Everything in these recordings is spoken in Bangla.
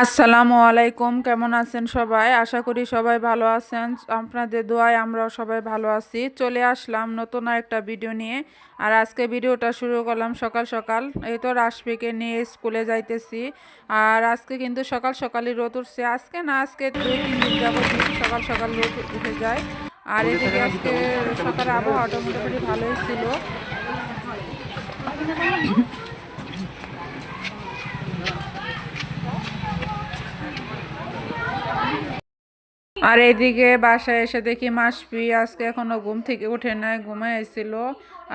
আসসালামু আলাইকুম, কেমন আছেন সবাই? আশা করি সবাই ভালো আছেন। আপনাদের দোয়ায় আমরাও সবাই ভালো আছি। চলে আসলাম নতুন একটা ভিডিও নিয়ে। আর আজকে ভিডিওটা শুরু করলাম সকাল সকাল। এই তো রাশমিকে নিয়ে স্কুলে যাইতেছি। আর আজকে কিন্তু সকাল সকালই রোদ উঠছে। আজকে না, আজকে 2-3 দিন যাবতই সকাল সকাল রোদ উঠে যায়। আর এদিকে আজকে সকালে আবহাওয়াটা মোটামুটি ভালোই ছিল। আর এদিকে বাসায় এসে দেখি মাসপি আজকে এখনো ঘুম থেকে উঠে নাই, ঘুমাইছিল।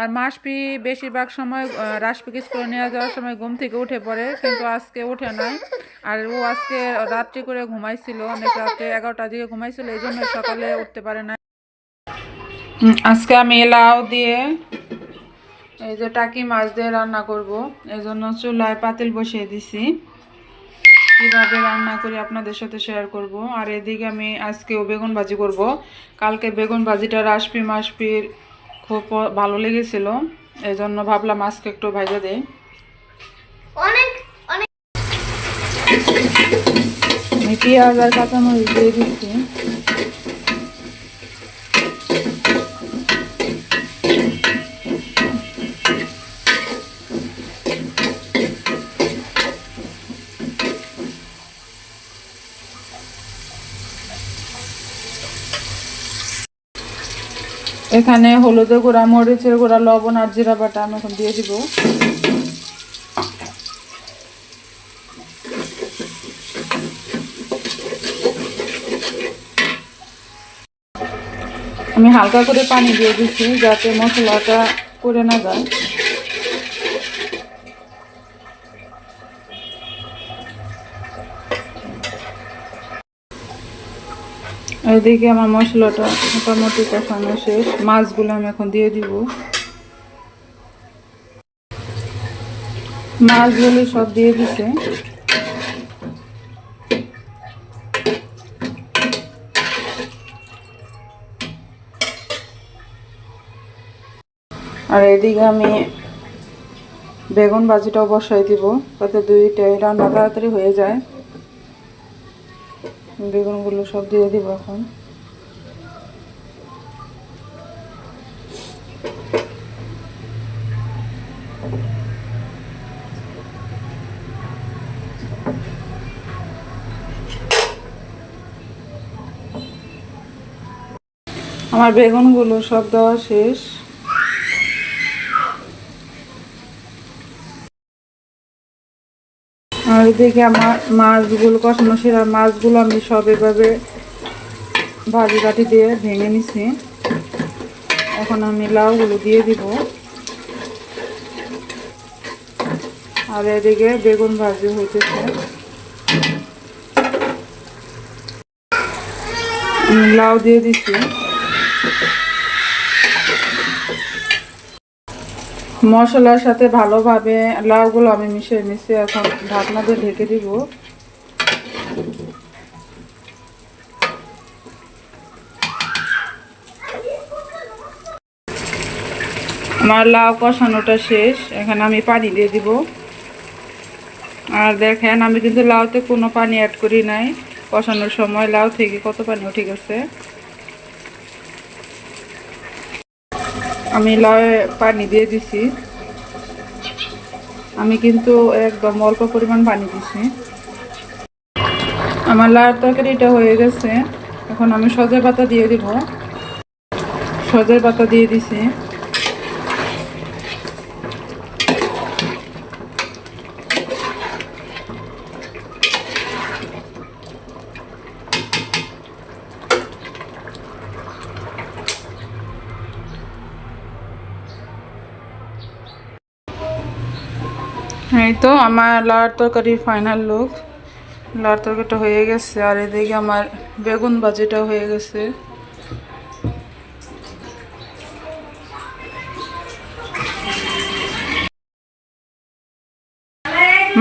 আর মাসপি বেশিরভাগ সময় রাশপিকে স্কুলে নিয়ে যাওয়ার সময় ঘুম থেকে উঠে পড়ে, কিন্তু আজকে উঠে নাই। আর ও আজকে রাত্রি করে ঘুমাইছিল, অনেক রাতে 11টার দিকে ঘুমাইছিল, এই জন্য সকালে উঠতে পারে না। আজকে আমি লাউ দিয়ে এই যে টাকি মাছ দিয়ে রান্না করব, এই জন্য চুলায় পাতিল বসিয়ে দিছি। কিভাবে রান্না করি আপনাদের সাথে শেয়ার করব। আর এদিকে আমি আজকেও বেগুন ভাজি করব। কালকে বেগুন ভাজিটা রাশপি মাসপির খুব ভালো লেগেছিল, এই জন্য ভাবলাম আজকে একটু ভাজা দেই। আমি পেঁয়াজ আর কাঁচামরিচ দিয়ে দিচ্ছি। এখানে হলুদের গুঁড়া, মরিচের গুঁড়া, লবণ আর জিরা বাটা আমি এখন দিয়ে দিব। আমি হালকা করে পানি দিয়ে দিচ্ছি যাতে মশলাটা পুড়ে না যায়। এদিকে আমার মশলাটা মোটামুটি কষানো শেষ। মাছগুলো আমি এখন দিয়ে দিব। মাছগুলো সব দিয়ে দিছে। আর এদিকে আমি বেগুন ভাজিটাও বসাই দিব, তাতে দুইটাই রান্না তাড়াতাড়ি হয়ে যায়। বেগুনগুলো সব দিয়ে দিব এখন। আমার বেগুনগুলো সব দেওয়া শেষ। আর এদিকে আমার মাছগুলো কষানো শেষ। আর মাছগুলো আমি সব এভাবে ভাজি বাটি দিয়ে ভেঙে নিছি। এখন আমি লাউগুলো দিয়ে দিব। আর এদিকে বেগুন ভাজি হইতেছে। লাউ দিয়ে দিচ্ছি। মশলার সাথে ভালোভাবে লাউগুলো আমি মিশিয়ে নিচ্ছি। এখন ঢাকনা দিয়ে ঢেকে দিব। আমার লাউ কষানোটা শেষ, এখানে আমি পানি দিয়ে দিব। আর দেখেন আমি কিন্তু লাউতে কোনো পানি অ্যাড করি নাই। কষানোর সময় লাউ থেকে কত পানি উঠে গেছে। আমি লাউ পানি দিয়ে দিছি। আমি কিন্তু একদম অল্প পরিমাণ পানি দিছি। আমার লাউর তরকারিটা হয়ে গেছে। এখন আমি সজনে পাতা দিয়ে দিব। সজনে পাতা দিয়ে দিছি। এই তো আমার লাউর তরকারি ফাইনাল লুক। লাউর তরকারিটা হয়ে গেছে। আর এদিকে আমার বেগুন ভাজিটা হয়ে গেছে।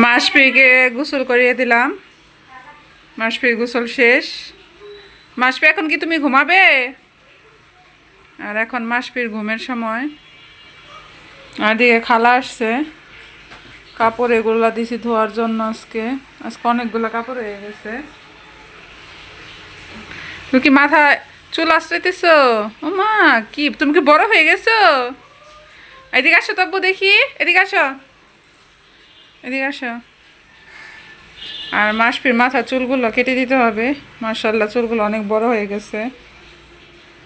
মাসপিকে গোসল করিয়ে দিলাম। মাসপির গোসল শেষ। মাসপি এখন কি তুমি ঘুমাবে? আর এখন মাসপির ঘুমের সময়। আর দিকে খালা আসছে। কাপড় এগুলা দিছি ধোয়ার জন্য আজকে আজকে অনেকগুলো কাপড় হয়ে গেছে। তুমি কি মাথায় চুল আশ্রাইতেছ? ও মা, কি তুমি কি বড় হয়ে গেছো? এদিকে আসো তব্বু দেখি, এদিকে আসো, এদিকে আসো। আর মাসপির মাথা চুলগুলো কেটে দিতে হবে। মাশাআল্লাহ, চুলগুলো অনেক বড় হয়ে গেছে।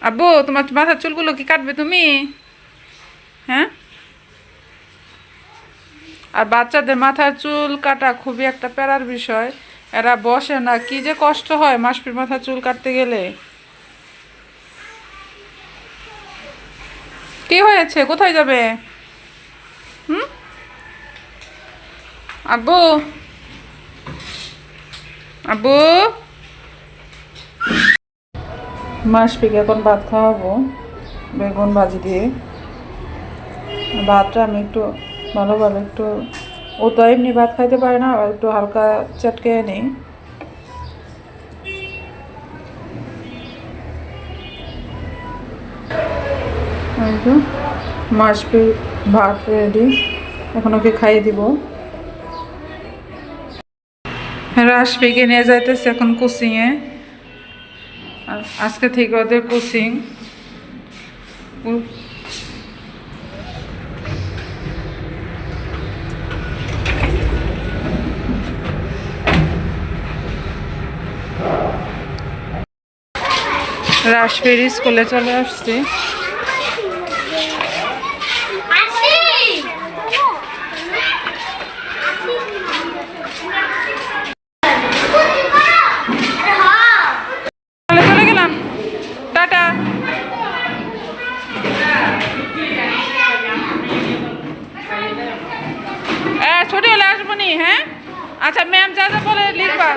আব্বু, তোমার মাথার চুলগুলো কি কাটবে তুমি? হ্যাঁ। আর বাচ্চাদের মাথার চুল কাটা খুবই একটা প্যারার বিষয়। এরা বসে না, কি যে কষ্ট হয় মাসপির মাথার চুল কাটতে গেলে। কি হয়েছে, কোথায় যাবে? হুম, আব্বু, আব্বু। মাসপিকে এখন ভাত খাওয়াবো বেগুন ভাজি দিয়ে। ভাতটা আমি একটু ভালোভাবে একটু, ও তো এমনি ভাত খাইতে পারে না, একটু হালকা চটকে নিই। এই তো মাসপি ভাত রেডি, এখন ওকে খাইয়ে দিব। রাসপিকে নিয়ে যাইতেছে এখন কোচিংয়ে। আজকে থেকে ওদের কোচিং। রাসপির স্কুলে চলে আসছি। চলে গেলাম, টাটা। ছুটি হলে আসবো নি, হ্যাঁ? আচ্ছা, ম্যাম যা যা বলে লিখবা।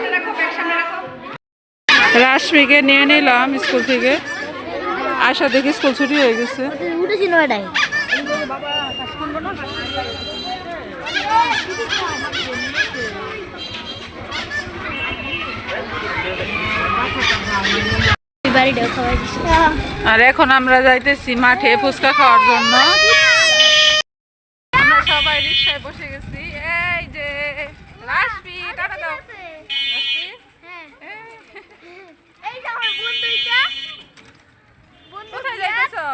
রাশমিকে নিয়ে নিলাম স্কুল থেকে। আশা দেখে স্কুল ছুটি হয়ে গেছে। আর এখন আমরা যাইতেছি মাঠে ফুচকা খাওয়ার জন্য। আমরা সবাই রিক্সায় বসে গেছি। এই যে রাশমি, টাটা দাও। কোথায় যাইতেছো?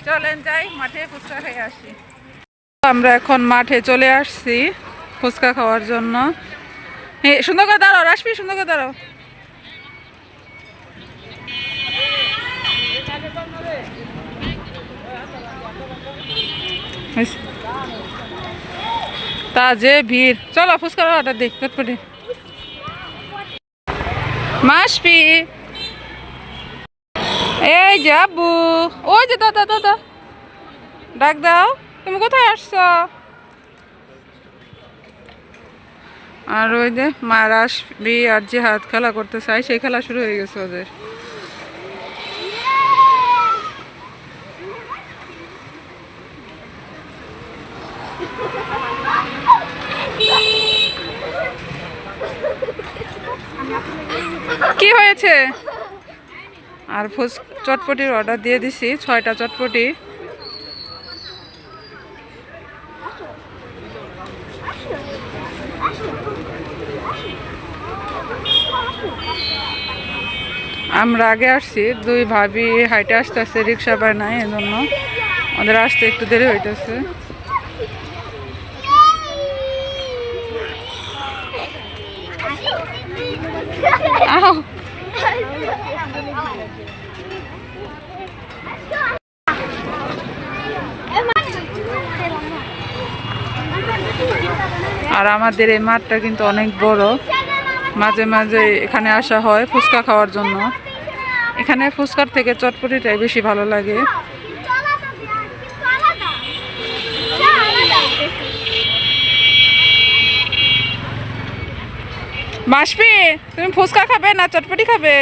চলেন যাই, মাঠে ফুচকা খেয়ে আসি। আমরা এখন মাঠে চলে আসছি ফুচকা খাওয়ার জন্য। সুন্দর করে দাঁড়াও রাশমি, সুন্দর করে দাঁড়াও। তা যে ভিড়, চলো ফুচকার অর্ডার দিই চটপটি। মাসপি, এই যে আব্বু, ওই যে দাদা দাদা, ডাক দাও। তুমি কোথায় আসছো? আর ওই যে মায়ের আসবি আর যে হাত খেলা করতে চাই, সেই খেলা শুরু হয়ে গেছে ওদের। কি হয়েছে? আর চটপটির অর্ডার দিয়ে দিছি 6টা চটপটি। আমরা আগে আসছি, দুই ভাবি হাইটে আসতেছে, রিক্সা পায় নাই, এজন্য ওদের আসতে একটু দেরি হইতেছে। আর আমাদের এই মাঠটা কিন্তু অনেক বড়। মাঝে মাঝে এখানে আসা হয় ফুচকা খাওয়ার জন্য। এখানে ফুচকার থেকে চটপটিটাই বেশি ভালো লাগে। মাসপি, তুমি ফুচকা খাবে না চটপটি খাবে?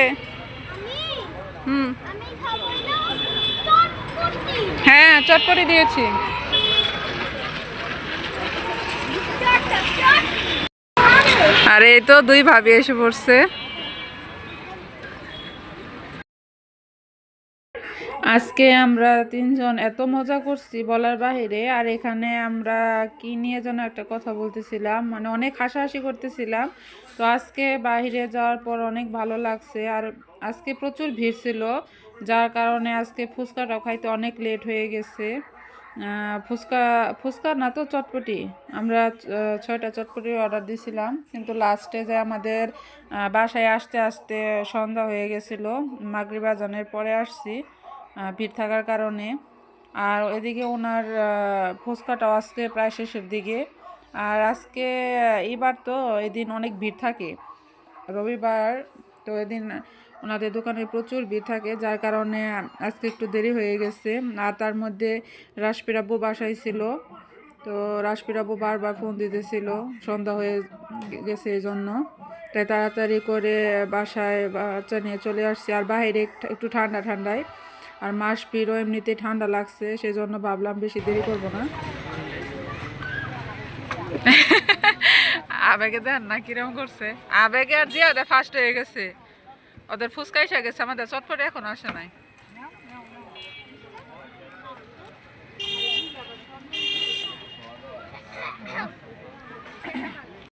হ্যাঁ, চটপটি দিয়েছি। আর এই তো দুই ভাবি এসে পড়ছে। আজকে আমরা তিনজন এত মজা করছি বলার বাহিরে। আর এখানে আমরা কি নিয়ে যেন একটা কথা বলতেছিলাম, মানে অনেক হাসাহাসি করতেছিলাম। তো আজকে বাইরে যাওয়ার পর অনেক ভালো লাগছে। আর আজকে প্রচুর ভিড় ছিল, যার কারণে আজকে ফুচকাটাও খাইতে অনেক লেট হয়ে গেছে। ফুচকা ফুচকা না তো চটপটি, আমরা 6টা চটপটি অর্ডার দিয়েছিলাম, কিন্তু লাস্টে যে আমাদের বাসায় আসতে আসতে সন্ধ্যা হয়ে গেছিলো। মাগরিব আজানের পরে আসছি ভিড় থাকার কারণে। আর এদিকে ওনার ফুচকাটাও আজকে প্রায় শেষের দিকে। আর আজকে এবার তো এদিন অনেক ভিড় থাকে, রবিবার, তো এদিন ওনাদের দোকানে প্রচুর ভিড় থাকে, যার কারণে আজকে একটু দেরি হয়ে গেছে। আর তার মধ্যে রাসপিরাব্বু বাসায় ছিল, তো রাসপিরাব্বু বারবার ফোন দিতেছিল, সন্ধ্যা হয়ে গেছে এই জন্য। তাই তাড়াতাড়ি করে বাসায় বাচ্চা নিয়ে চলে আসছি। আর বাইরে একটু ঠান্ডা ঠান্ডায়, আর মাসপিরও এমনিতেই ঠান্ডা লাগছে, সেজন্য ভাবলাম বেশি দেরি করব না। আবেগে দেন না কিরম করছে, আবেগে আর জিয়াদা ফার্স্ট হয়ে গেছে। ওদের ফুচকা এসে গেছে, আমাদের চটপটে এখন আসে নাই।